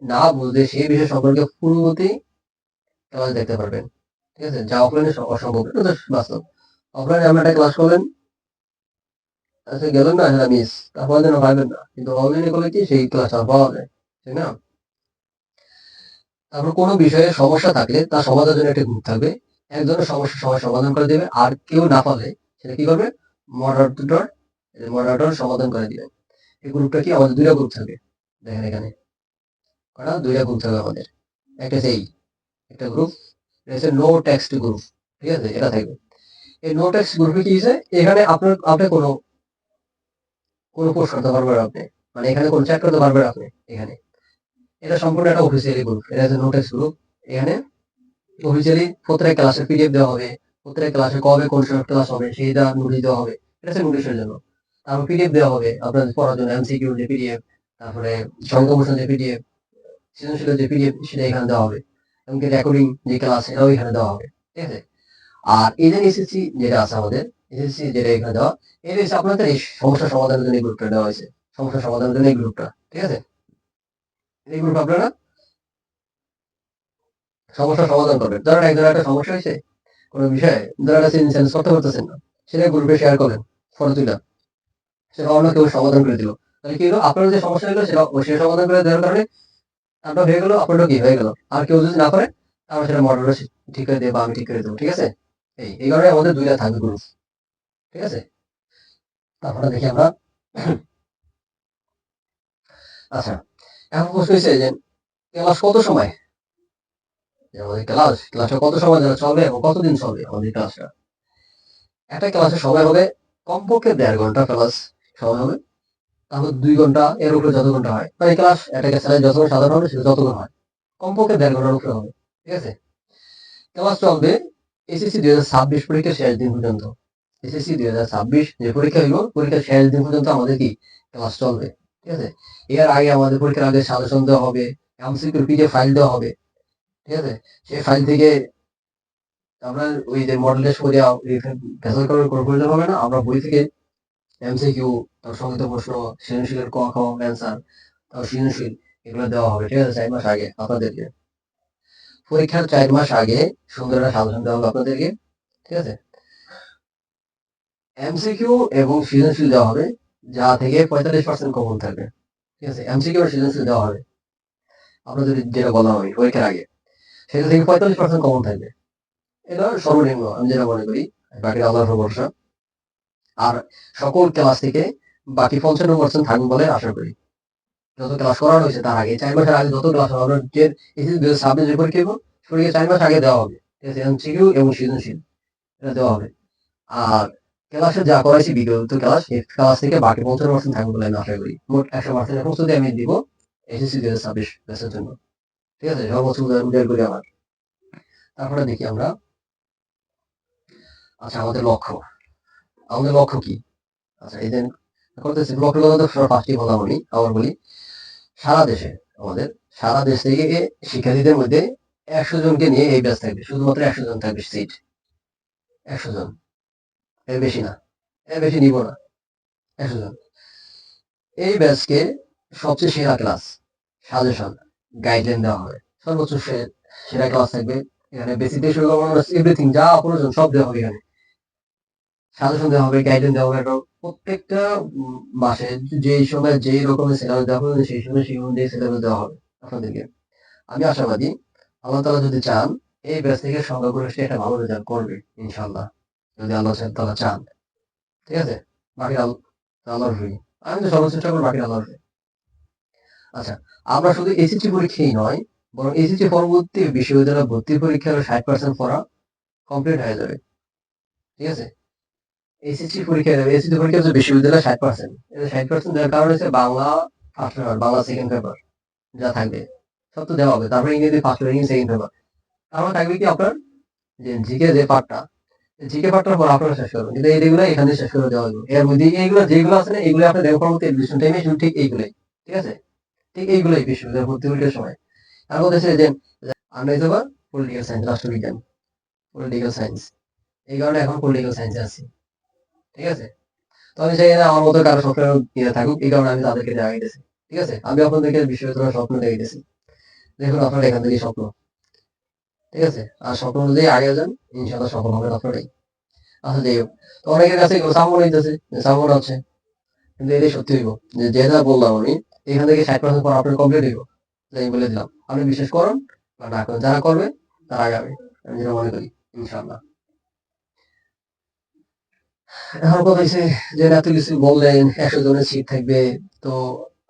না বুঝলে সেই বিষয় সম্পর্কে পূর্ববর্তী ক্লাস দেখতে পারবেন। ঠিক আছে? যা অফলাইনে অসম্ভব। এটা তো বাস্তব। অফলাইনে আপনি একটা ক্লাস করলেন, আচ্ছা গেলেন না সেটা মিস। তারপরে যেন পাইবেন না। কিন্তু অনলাইনে করলে কি সেই ক্লাসটা পাওয়া যায়। তাই না? তারপর কোনো বিষয়ে সমস্যা থাকলে তার সমাধানের জন্য একটা গ্রুপ থাকবে। একজনের সমস্যার সবাই সমাধান করে দেবে। আর কেউ না পারলে সেটা কি করবে? মডারেটর সমাধান করে দিবে। এই গ্রুপটা কি আমাদের 2টা গ্রুপ থাকবে। দেখেন এখানে কটা 2টা গ্রুপ থাকবে আমাদের। একটা হচ্ছে একটা গ্রুপ, এটা হচ্ছে নো টেক্সট গ্রুপ। ঠিক আছে? এটা থাকবে। এই নো টেক্সট গ্রুপে কি হয়েছে? এখানে আপনি কোনো পোস্ট করতে পারবেন আপনি। মানে এখানে কোনো চ্যাট করতে পারবেন আপনি এখানে। এটা সম্পূর্ণ একটা অফিসিয়ালি গ্রুপ। এটা হচ্ছে নো টেক্সট গ্রুপ। এখানে অফিসিয়ালি প্রত্যেক ক্লাসের পিডিএফ দেওয়া হবে। প্রত্যেক ক্লাসে কবে কোন সময় ক্লাস হবে সেইটা নোটিশ দেওয়া হবে। এটা হচ্ছে নোটিশের জন্য। তারপর পিডিএফ দেওয়া হবে আপনাদের পড়ার জন্য, এমসিকিউ যে পিডিএফ, তারপরে সংখ্যা প্রশ্ন যে পিডিএফ, সৃজনশীলের যে পিডিএফ সেটা এখানে দেওয়া হবে। এমনকি রেকর্ডিং যে ক্লাস এটাও এখানে দেওয়া হবে। ঠিক আছে? আর এই যে এসএসসি যেটা আছে আমাদের, এসএসসি যেটা এখানে দেওয়া, এটা হচ্ছে আপনাদের এই সমস্যা সমাধানের জন্য এই গ্রুপটা দেওয়া হয়েছে। সমস্যা সমাধানের জন্য এই গ্রুপটা। ঠিক আছে? এই গ্রুপ আপনারা সমস্যা সমাধান করবেন। ধরেন একজনের একটা সমস্যা হয়েছে কোনো বিষয়ে, ধরেন একটা চেঞ্জ করতে পারতেছেন না, সেটা গ্রুপে শেয়ার করলেন ফটো তুলে, সেটা অন্য কেউ সমাধান করে দিল। তাহলে কি হলো? আপনার যে সমস্যা হলো সেটা সে সমাধান করে দেওয়ার কারণে আপনার হয়ে গেল, আপনারটা কি হয়ে গেল। আর কেউ যদি না পারে তাহলে সেটা মডেলটা ঠিক করে দেবো, আমি ঠিক করে দেবো। ঠিক আছে? এই কারণে আমাদের 2টা থাকবে গ্রুপ। ঠিক আছে? তারপরে দেখি আমরা। আচ্ছা, এখন প্রশ্ন হচ্ছে যে ক্লাস কত সময়? আমাদের ক্লাসটা কত সময় ধরে চলবে এবং কতদিন চলবে আমাদের ক্লাসটা? একটা ক্লাসের সময় হবে কমপক্ষে 1.5 ঘন্টা ক্লাস সময় হবে। তারপর 2 ঘন্টা এর উপরে যত ঘন্টা হয়, মানে ক্লাস একটা স্যালারি যতক্ষণ সাধারণ হবে সেটা যতক্ষণ হয়, কমপক্ষে 1.5 ঘন্টার উপরে হবে। ঠিক আছে? ক্লাস চলবে এসএসসি 2026 পরীক্ষার শেষ দিন পর্যন্ত। এসএসসি 2026 যে পরীক্ষা হইব পরীক্ষার শেষ দিন পর্যন্ত আমাদের কি ক্লাস চলবে। ঠিক আছে? এর আগে আমাদের পরীক্ষার আগে সাজেশন দেওয়া হবে, এমসিকিউ পিডিএফ ফাইল দেওয়া হবে। ঠিক আছে? সেই ফাইল থেকে আমরা ওই যে মডেল টেস্ট করে ভেজাল করার কোনো প্রয়োজন হবে না। আমরা বই থেকে এমসিকিউ, তারপর সংক্ষিপ্ত প্রশ্ন, সৃজনশীলের ক খ অ্যান্সার, তারপর সৃজনশীল, এগুলো দেওয়া হবে, ঠিক আছে? 4 মাস আগে আপনাদেরকে। পরীক্ষার 4 মাস আগে সুন্দর একটা সাজেশন দেওয়া হবে আপনাদেরকে, ঠিক আছে? এমসিকিউ এবং সৃজনশীল দেওয়া হবে, যা থেকে 45% কমন থাকবে, ঠিক আছে? এমসিকিউ আর সৃজনশীল দেওয়া হবে আপনাদের, যেটা বলা হয় পরীক্ষার আগে, সেটা থেকে 45% কমন থাকবে। এটা সর্বনিম্ন আমি যেটা মনে করি, বাকিটা আল্লাহর উপর ভরসা। আর সকল ক্লাস থেকে বাকি 55% থাকবে বলে আশা করি। যত ক্লাস করানো হয়েছে তার আগে 4 মাসের আগে যত ক্লাস হবে, যে এসএসসি 2026 যে পরীক্ষা হবে, পরীক্ষা 4 মাস আগে দেওয়া হবে, ঠিক আছে? এমসিকিউ এবং সৃজনশীল এটা দেওয়া হবে। আর ক্লাসে যা করাইছি বিগত ক্লাস, এই ক্লাস থেকে বাকি 55% থাকবে বলে আমি আশা করি। মোট 100% প্রস্তুতি আমি দিব এসএসসি 2026 ব্যাচের জন্য, ঠিক আছে? সর্বোচ্চ উদ্ধার করি আমার। তারপরে দেখি আমরা, আচ্ছা আমাদের লক্ষ্য কি? আচ্ছা এই যে করতেছি লক্ষ্যের কথা, তো ফার্স্টই বললাম আমি, আবার বলি। সারা দেশে আমাদের, সারা দেশ থেকে শিক্ষার্থীদের মধ্যে 100 জনকে নিয়ে এই ব্যাচ থাকবে, শুধুমাত্র 100 জন থাকবে সিট, 100 জন, এর বেশি না, এর বেশি নিব না, 100 জন। এই ব্যাচকে সবচেয়ে সেরা ক্লাস, সাজেশন, গাইডলাইন দেওয়া হবে, সর্বোচ্চ সেরা ক্লাস থাকবে এখানে। বেসিক থেকে শুরু করবো, এভরিথিং যা প্রয়োজন সব দেওয়া হবে এখানে। সাজেশন দেওয়া হবে, গাইডলাইন দেওয়া হবে, প্রত্যেকটা মাসে যেই সময় যেই রকমের সিলেবাস দেওয়া হবে, সেই সময় সেই অনুযায়ী সিলেবাস দেওয়া হবে আপনাদেরকে। আমি আশাবাদী, আল্লাহ তাআলা যদি চান, এই ব্যাচ থেকে সংখ্যাগরিষ্ঠ একটা ভালো রেজাল্ট করবে ইনশাআল্লাহ, যদি আল্লাহ তাআলা চান, ঠিক আছে? বাকি আল্লাহর উপরে। আমি তো সর্বোচ্চ চেষ্টা করব, বাকি আল্লাহর উপরে। আচ্ছা, আমরা শুধু এসএসসি পরীক্ষাই নয়, বরং এসএসসি পরবর্তী বিশ্ববিদ্যালয় ভর্তি পরীক্ষার 60% পড়া কমপ্লিট হয়ে যাবে, ঠিক আছে? এসএসসি পরীক্ষা হচ্ছে বিশ্ববিদ্যালয় 60%, 60% দেওয়ার কারণ হচ্ছে Bangla first paper, Bangla second paper যা থাকবে সব তো দেওয়া হবে, তারপরে ইংরেজি ফার্স্ট পেপার, ইংরেজি সেকেন্ড পেপার, তারপর থাকবে কি আপনার যে জিকে যে পার্টটা, জিকে পার্টটার পর আপনারা শেষ করবেন, কিন্তু এইগুলো এখানে শেষ করে দেওয়া হবে। এর মধ্যে এইগুলো যেগুলো আছে না, এগুলো আপনি দেখবেন পরবর্তী এডমিশন টাইমে ঠিক এইগুলোই, ঠিক আছে? ঠিক এইগুলোই বিশ্ববিদ্যালয় ভর্তি পরীক্ষার সময়। আর বলতেছে যে আমরা হয়তো বা পলিটিক্যাল সায়েন্স, রাষ্ট্রবিজ্ঞান, পলিটিক্যাল সায়েন্স, এই কারণে এখন পলিটিক্যাল সায়েন্সে আছি, ঠিক আছে? তো আমি চাই না আমার মতো কারো স্বপ্ন ইয়ে থাকুক, এই কারণে আমি তাদেরকে দেখাইতেছি, ঠিক আছে? আমি আপনাদেরকে বিশ্ববিদ্যালয়ের স্বপ্ন দেখাইতেছি, দেখুন আপনারা এখান থেকে স্বপ্ন, ঠিক আছে? আর স্বপ্ন অনুযায়ী আগে যান, ইনশাআল্লাহ সফল হবেন আপনারাই। আচ্ছা যাই হোক, তো অনেকের কাছে সাপোর্ট হইতেছে, সাপোর্ট আছে, কিন্তু এটাই সত্যি হইব যে যা বললাম আমি, এখান থেকে 60% পর আপনার কমপ্লিট হইব, আমি বলে দিলাম। আপনি বিশ্বাস করুন বা না করেন, যারা করবে তারা আগাবে, আমি যেটা মনে করি ইনশাআল্লাহ। এখন কথা হচ্ছে যে এত কিছু বললেন, 100 জনের সিট থাকবে, তো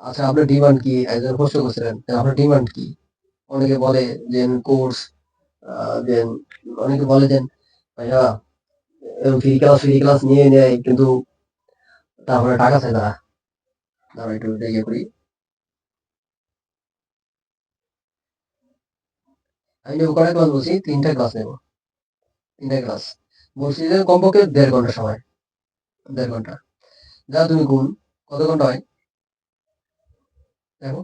আচ্ছা আপনার ডিমান্ড কি? একজন প্রশ্ন করছিলেন যে আপনার ডিমান্ড কি? অনেকে বলে যে কোর্স, দেন অনেকে বলে দেন ভাইয়া ফ্রি ক্লাস নিয়ে নেয়, কিন্তু তারপরে টাকা চায় তারা। তারা একটু ইয়ে করি, আমি নেবো কয়টা ক্লাস বলছি? 3টা ক্লাস নেবো, 3টা ক্লাস বলছি যে কমপক্ষে 1.5 ঘন্টা সময়, 1.5 ঘন্টা। যা তুমি গুণ কত ঘন্টা হয় দেখো,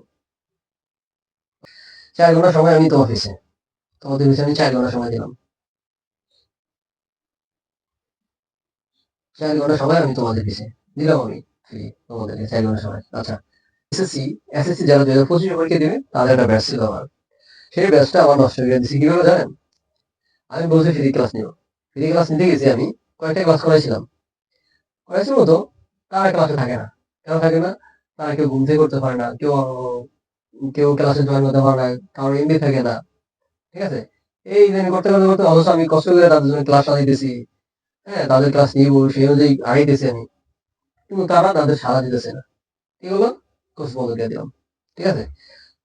4 ঘন্টা সময় আমি তো অফিসে, তোমাদের পিছনে আমি 4 ঘন্টা সময় দিলাম, 4 ঘন্টা সময় আমি তোমাদের পিছে দিলাম, আমি ফ্রি তোমাদেরকে 4 ঘন্টা সময়। আচ্ছা, এসএসসি এসএসসি যারা 2025 পরীক্ষা দিবে তাদের একটা ব্যাচ ছিল আমার, সেই ব্যাচটা আমার নষ্ট করে দিছি কিভাবে জানেন? আমি বলছি ফ্রি ক্লাস নিব, ফ্রি ক্লাস নিতে গেছি, আমি কয়েকটা ক্লাস করাইছিল তো, তারা ক্লাসে থাকে না। কেন থাকে না? তারা কেউ ঘুম থেকে করতে পারে না, কেউ কেউ ক্লাসে জয়েন করতে পারে না, কারোর এমবি থাকে না, ঠিক আছে? এই যে করতে করতে করতে অথচ আমি কষ্ট করে তাদের জন্য ক্লাস আনাইতেছি, হ্যাঁ তাদের ক্লাস নিব সেই অনুযায়ী আগাইতেছি আমি, কিন্তু তারা তাদের সাড়া দিতেছে না। কি হলো? কোর্স বন্ধ করে দিলাম, ঠিক আছে?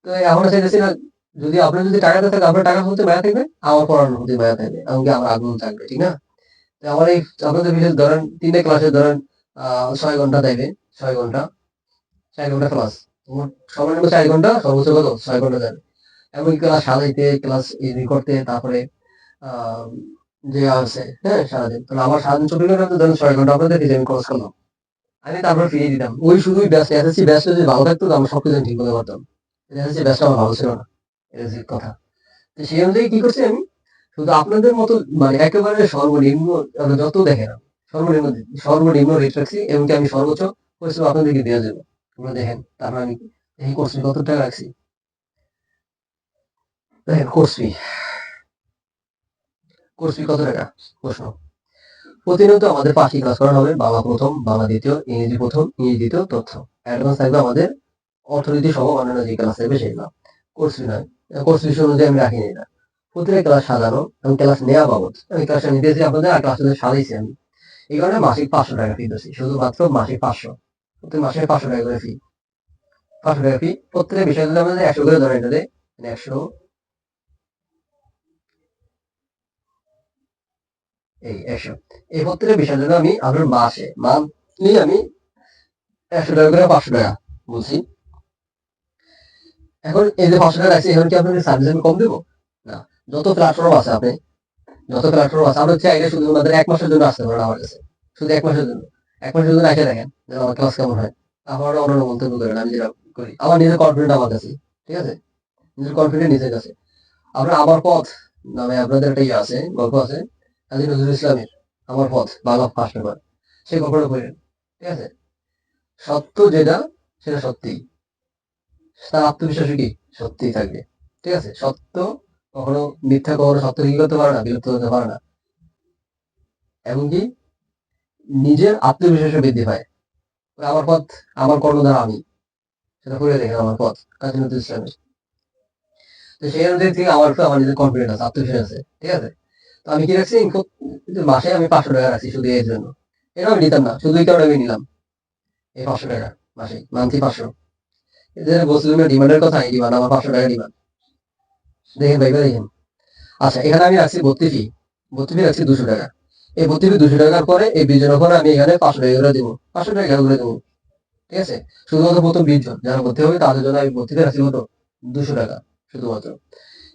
তো এখন চাইতেছি না, যদি আপনার যদি টাকাতে থাকে, আপনার টাকা হতে মায়া থাকবে, আমার পড়ানোর প্রতি মায়া থাকবে, এমনকি আমার আগ্রহ থাকবে, ঠিক না? তো আমার এই আপনাদের বিশেষ ধরেন 3টে ক্লাসে ধরেন 6 ঘন্টা দেবে, 6 ঘন্টা, 4 ঘন্টা ক্লাস, মোট সর্বনিম্ন 4 ঘন্টা, সর্বোচ্চ কত 6 ঘন্টা যাবে। এমনকি ক্লাস সাজাইতে, ক্লাস ই করতে, তারপরে আহ, যে আছে, হ্যাঁ সারাদিন, তাহলে আমার সারাদিন 24 ঘন্টা, ধরেন 6 ঘন্টা আপনাদের আমি খরচ করলাম, আমি তারপর ফিরিয়ে দিতাম। ওই শুধুই ব্যস্ত, এসএসসি ব্যস্ত যদি ভালো থাকতো তো আমরা সবকিছু ঠিক মতো করতাম। এসএসসি ব্যস্ত আমার ভালো ছিল না, এটা হচ্ছে কথা। তো সেই অনুযায়ী কি করছি আমি, শুধু আপনাদের মতো মানে একেবারে সর্বনিম্ন, যত দেখেন সর্বনিম্ন রেট রাখছি এবং কি আমি সর্বোচ্চ পরিশ্রম আপনাদেরকে দেওয়া যাবে। আপনারা দেখেন, তারপর আমি এই কোর্স ফি কত টাকা রাখছি। দেখেন কোর্স ফি কত টাকা? প্রশ্ন। প্রতিনিয়ত আমাদের 5টি ক্লাস করানো হবে। বাংলা প্রথম, বাংলা দ্বিতীয়, ইংরেজি প্রথম, ইংরেজি দ্বিতীয়, তথ্য। অ্যাডভান্স থাকবে আমাদের অর্থনীতি সহ অন্যান্য যে ক্লাস থাকবে সেগুলো। কোর্স ফি নয়, কোর্স ফি অনুযায়ী আমি রাখিনি এটা। প্রতিটা ক্লাস সাজানো এবং ক্লাস নেওয়া বাবদ আমি ক্লাসটা নিতেছি আপনাদের, আর ক্লাসটা সাজাইছি আমি। এই কারণে মাসিক 500 টাকা ফি দিচ্ছি, শুধুমাত্র মাসিক 500। প্রতি মাসে 500 টাকা করে ফি, 500 টাকা ফি। প্রত্যেকটা বিষয় যদি আমাদের 100 করে ধরেন, এটাতে 100 এই প্রত্যেকটা বিষয়ের জন্য আমি আপনার মান্থলি আমি 100 টাকা করে 500 টাকা বলছি। এখন এই যে 500 টাকা রাখছি, এখন কি আপনাদের সার্ভিস আমি কম দেবো? না। যত প্ল্যাটফর্ম আছে আপনি চাইলে শুধুমাত্র 1 মাসের জন্য আসতে পারেন আমার কাছে, শুধু 1 মাসের জন্য। 1 মাসের জন্য এসে দেখেন যে আমার ক্লাস কেমন হয়। তারপর অন্যান্য মন্তব্য করেন, আমি যেটা করি। আমার নিজের কনফিডেন্ট আমার কাছে, ঠিক আছে? নিজের কনফিডেন্ট নিজের কাছে। আপনার আমার পথ নামে আপনাদের একটা ইয়ে আছে, গল্প আছে কাজী নজরুল ইসলামের, আমার পথ বাংলা ফার্স্ট পেপার। সেই গল্পটা পড়েন, ঠিক আছে? সত্য যেটা সেটা সত্যি, তার আত্মবিশ্বাসও কি সত্যিই থাকবে, ঠিক আছে? কখনো কখনো সত্য কি করতে পারে না, বিলুপ্ত করতে পারে না। এমনকি নিজের আত্মবিশ্বাসও বৃদ্ধি পায়। আমার পথ, আমার কর্ণধার আমি, সেটা পড়ে দেখেন আমার পথ কাজী নজরুল ইসলামের। তো সেই অনুযায়ী থেকে আমার উপর আমার নিজের কনফিডেন্স আছে, আত্মবিশ্বাস আছে, ঠিক আছে? তো আমি কি রাখছি, মাসে আমি 500 টাকা রাখছি শুধু এর জন্য। এটা আমি নিতাম না, শুধু এই কারণে আমি নিলাম এই 500 টাকা মাসে, মান্থলি 500। এদের বলছিলাম ডিমান্ডের কথা, এই ডিমান্ড আমার 500 টাকা ডিমান্ড। দেখেন ভাই, দেখেন। আচ্ছা, এখানে আমি রাখছি ভর্তি ফি রাখছি 200 টাকা। এই ভর্তি ফি 200 টাকার পরে এই 20 জনের পরে আমি এখানে 500 টাকা করে দেবো, 500 টাকা করে দেবো, ঠিক আছে? শুধুমাত্র প্রথম 20 জন যারা ভর্তি হবে তাদের জন্য আমি ভর্তি ফি রাখছি কত? 200 টাকা শুধুমাত্র।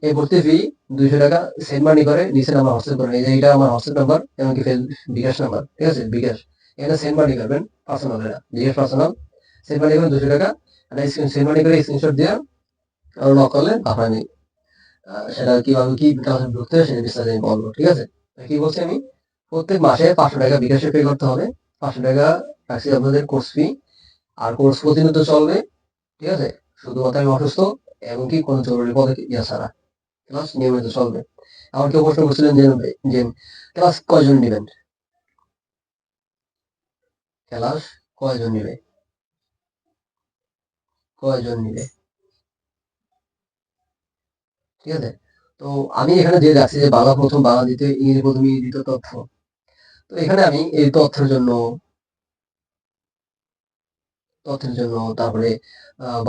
এই ভর্তি ফি 200 টাকা সেন্ড মানি করে নিচে নাম্বার হোয়াটসঅ্যাপ করেন, এই যে এটা আমার হোয়াটসঅ্যাপ নাম্বার, এমনকি বিকাশ নাম্বার, ঠিক আছে? বিকাশ, এখানে সেন্ড মানি করবেন পার্সোনাল, এটা বিকাশ পার্সোনাল। সেন্ড মানি করবেন 200 টাকা, সেন্ড মানি করে স্ক্রিনশট দিয়ে নক করলে আপনার সেটা কিভাবে কি বিকাশে ঢুকতে হয় সেটা বিস্তারিত আমি বলবো, ঠিক আছে? কি বলছি আমি, প্রত্যেক মাসে 500 টাকা বিকাশে পে করতে হবে। 500 টাকা রাখছি আপনাদের কোর্স ফি। আর কোর্স প্রতিনিয়ত চলবে, ঠিক আছে? শুধুমাত্র আমি অসুস্থ এবং কি কোনো জরুরি পদে ইয়া ছাড়া ক্লাস নিয়মিত চলবে। আমার কেউ প্রশ্ন করছিলেন যে ক্লাস কয়জন নেবেন, ক্লাস কয়জন নিবে, কয়জন নিবে, ঠিক আছে? তো আমি এখানে যে রাখছি যে বাংলা প্রথম, বাংলা দ্বিতীয়, ইংরেজি প্রথম, ইংরেজি দ্বিতীয়, তথ্য। তো এখানে আমি এই তথ্যের জন্য তারপরে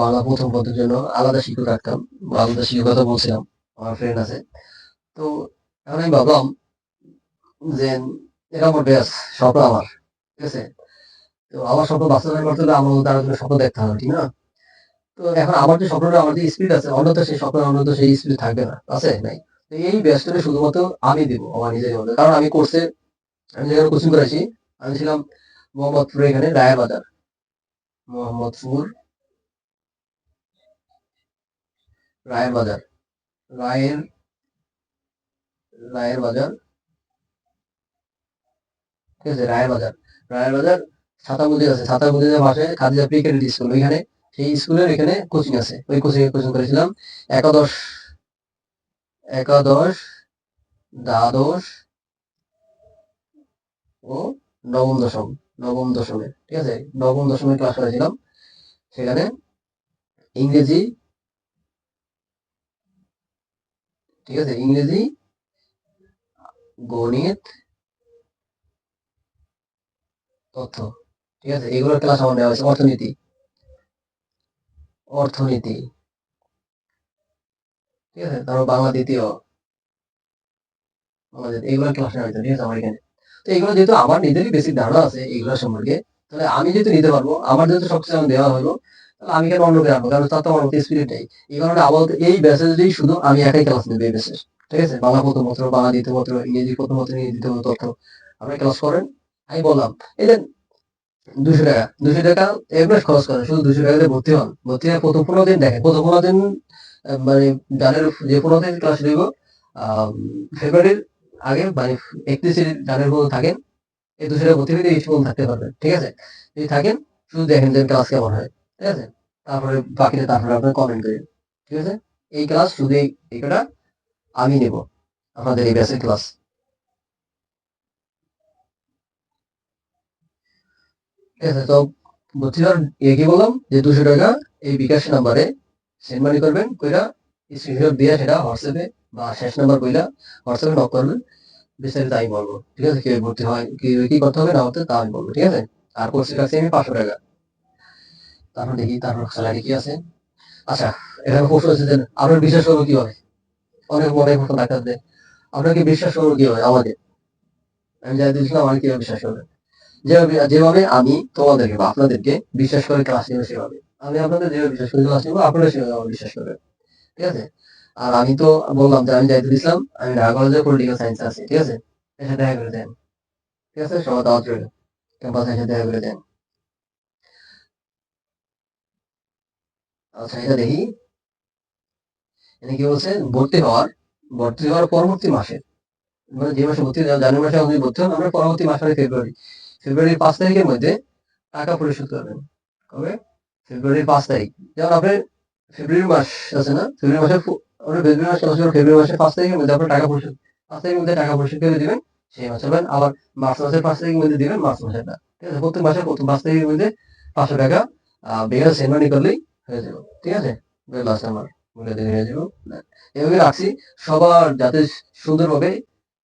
বাংলা প্রথম পদের জন্য আলাদা শিক্ষক রাখতাম, আলাদা শিক্ষক কথা বলছিলাম, আমার ফ্রেন্ড আছে। তো এখন আমি ভাবলাম যে এটা আমার ব্যাস স্বপ্ন আমার, ঠিক আছে? তো আমার স্বপ্ন বাস্তবায়ন করতে হলে আমার তার জন্য স্বপ্ন দেখতে হবে, ঠিক না? তো এখন আমার যে স্বপ্নটা, আমার যে স্পিড আছে, অন্য তো সেই স্বপ্ন, অন্য তো সেই স্পিড থাকবে না, আছে নাই? তো এই ব্যাচটা শুধুমাত্র আমি দিব আমার নিজের মধ্যে, কারণ আমি যেখানে কোচিং করেছি, আমি ছিলাম মোহাম্মদপুর, এখানে রায়ের বাজার, মোহাম্মদপুর রায়ের বাজার, রায়ের রায়ের বাজার, ঠিক আছে? রায়ের বাজার ছাতাগুজি আছে, ছাতাগুজির পাশে খাদিজা প্রি ক্যাডেট স্কুল, ওইখানে সেই স্কুলের এখানে কোচিং আছে, ওই কোচিং করেছিলাম একাদশ, একাদশ, দ্বাদশ ও নবম দশমে, ঠিক আছে? নবম দশমের ক্লাস করেছিলাম সেখানে। ইংরেজি, ঠিক আছে? ইংরেজি, গণিত, তথ্য, ঠিক আছে? এগুলোর ক্লাস আমার নেওয়া হয়েছে। অর্থনীতি, ঠিক আছে? তারপর বাংলা দ্বিতীয়, এইগুলোর ক্লাস নেওয়া হয়েছে, ঠিক আছে? আমার এখানে। তো এগুলো যেহেতু আমার নিজেরই বেসিক ধারণা আছে এগুলো সম্পর্কে, তাহলে আমি যেহেতু নিতে পারবো, আমার যেহেতু সবকিছু আমার দেওয়া হলো, তাহলে আমি কেন অন্যকে রাখবো? কারণ তার তো আমার মতো স্পিরিট নেই। এই কারণে আপাতত এই ব্যাচেজেই শুধু আমি একাই ক্লাস নেবো, এই ব্যাচের, ঠিক আছে? বাংলা প্রথম পত্র, বাংলা দ্বিতীয় পত্র, ইংরেজি প্রথম পত্র, ইংরেজি দ্বিতীয় পত্র, তথ্য আপনারা ক্লাস করেন। আমি বললাম এই যে 200 টাকা এমনি খরচ করেন, শুধু 200 টাকা দিয়ে ভর্তি হন। ভর্তি হয়ে প্রথম 15 দিন দেখেন, প্রথম 15 দিন মানে গানের যে 15 দিন ক্লাস দিব, ফেব্রুয়ারির আগে মানে 31 গানের মতো থাকেন, এই 200 ভর্তি হইতে এইচটি পর্যন্ত থাকতে পারবেন, ঠিক আছে? যদি থাকেন শুধু দেখেন যে ক্লাস কেমন হয়, ঠিক আছে? তারপরে বাকিটা তারপরে আপনারা কমেন্ট করেন, ঠিক আছে? এই ক্লাস শুধু এই কটা আমি নেব, আপনাদের এই ব্যাচের ক্লাস। ঠিক আছে? তো ভর্তি হওয়ার কি বললাম যে 200 টাকা এই বিকাশ নাম্বারে সেন্ড মানি করবেন, কইরা স্ক্রিনশট দিয়ে সেটা হোয়াটসঅ্যাপে বা শেষ নাম্বার কইরা হোয়াটসঅ্যাপে নক করবেন, বিস্তারিত আমি বলবো, ঠিক আছে? কিভাবে ভর্তি হয়, কি করতে হবে না করতে তা আমি বলবো, ঠিক আছে? আর কোর্স ফি রাখছি আমি 500 টাকা। তারপর দেখি তারপর স্যালারি কি আছে। আচ্ছা, এখানে প্রশ্ন হচ্ছে যে আপনার বিশ্বাস করবো কিভাবে? অনেক অনেক প্রশ্ন ডাক্তারদের, আপনাকে বিশ্বাস করবো কিভাবে আমাকে? আমি যাই দিয়েছিলাম, আমার কিভাবে বিশ্বাস করবেন? যেভাবে আমি তোমাদেরকে বা আপনাদেরকে বিশ্বাস করে ক্লাস নেবো সেভাবে। আমি আপনাদের যেভাবে বিশ্বাস করে ক্লাস নেবো, আপনারা সেভাবে আমার বিশ্বাস করবেন, ঠিক আছে? আর আমি তো বললাম যে আমি যাইতে দিছিলাম, আমি ঢাকা কলেজে পলিটিক্যাল সায়েন্স আছি, ঠিক আছে? এসে দেখা করে দেন, ঠিক আছে? সবার দাওয়াত রইল, ক্যাম্পাসে এসে দেখা করে দেন। আচ্ছা, এটা দেখি, এটা কি বলছে? ভর্তি হওয়ার পরবর্তী মাসে, মানে যে মাসে ভর্তি জানুয়ারি মাসে আপনি ভর্তি হন, আমরা পরবর্তী মাস মানে ফেব্রুয়ারির 5 তারিখের মধ্যে টাকা পরিশোধ করবেন। কবে? ফেব্রুয়ারির 5 তারিখ। যেমন আপনার ফেব্রুয়ারি মাস আছে না, ফেব্রুয়ারি মাসের আমরা ফেব্রুয়ারি মাস ক্লাস করবো, ফেব্রুয়ারি মাসের 5 তারিখের মধ্যে আপনার টাকা পরিশোধ, 5 তারিখের মধ্যে টাকা পরিশোধ করে দিবেন, সেই মাসে পাবেন। আবার মার্চ মাসের 5 তারিখের মধ্যে দিবেন, মার্চ মাসেরটা, ঠিক আছে? প্রত্যেক মাসের প্রথম 5 তারিখের মধ্যে 500 টাকা বেকার সেন্ড মানি করলেই হয়ে যাবে, ঠিক আছে? লাস্ট আমার বলে দিয়ে হয়ে যাবে। এভাবে রাখছি সবার যাতে সুন্দরভাবে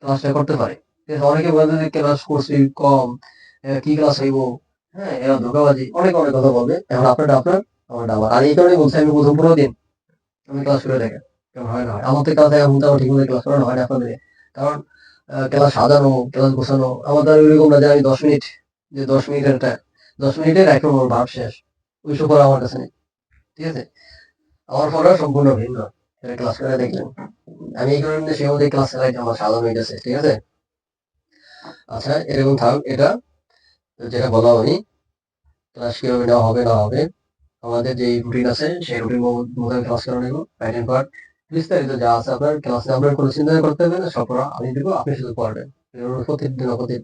ক্লাসটা করতে পারে, ঠিক আছে? অনেকে বলে যে ক্লাস করছি কম, কি ক্লাস হইব, হ্যাঁ, এরা ধোকাবাজি, অনেক অনেক কথা বলবে। এখন আপনারটা আপনার, আমারটা আমার। আর এই কারণে বলছি আমি প্রথম 15 দিন আমি ক্লাস করে দেখেন কেমন হয় না হয়। আমার তো ক্লাস দেখা কিন্তু আমার ঠিক মতো ক্লাস করানো হয় না আপনাদের, কারণ ক্লাস সাজানো, ক্লাস গোছানো আমার দ্বারা এরকম না যে আমি 10 মিনিট, যে 10 মিনিটের একটা 10 মিনিটের এখন ওর ভাব শেষ, ওইসব পড়া আমার কাছে নেই, ঠিক আছে? আমার পড়া সম্পূর্ণ ভিন্ন, এটা ক্লাস করে দেখলেন। আমি এই কারণে সেই মধ্যে ক্লাস চালাই, আমার সাজানো হইতেছে, ঠিক আছে? আচ্ছা, এরকম থাক, এটা যেটা বললাম আমি, ক্লাস কিভাবে নেওয়া হবে না হবে, আমাদের যে রুটিন আছে সেই রুটিন মোতাবেক ক্লাস করা নেব, রাইট হ্যান্ড পার্ট বিস্তারিত যা আছে আপনার ক্লাসে, আপনার কোনো চিন্তা করতে হবে না, সব পড়া আমি দেবো, আপনি শুধু পড়বেন। প্রতিদিন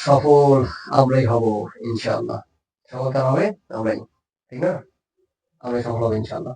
সফল আমরাই হব ইনশাআল্লাহ। সফল কারা হবে? আমরাই, ঠিক না? আমরাই সফল হবো ইনশাআল্লাহ।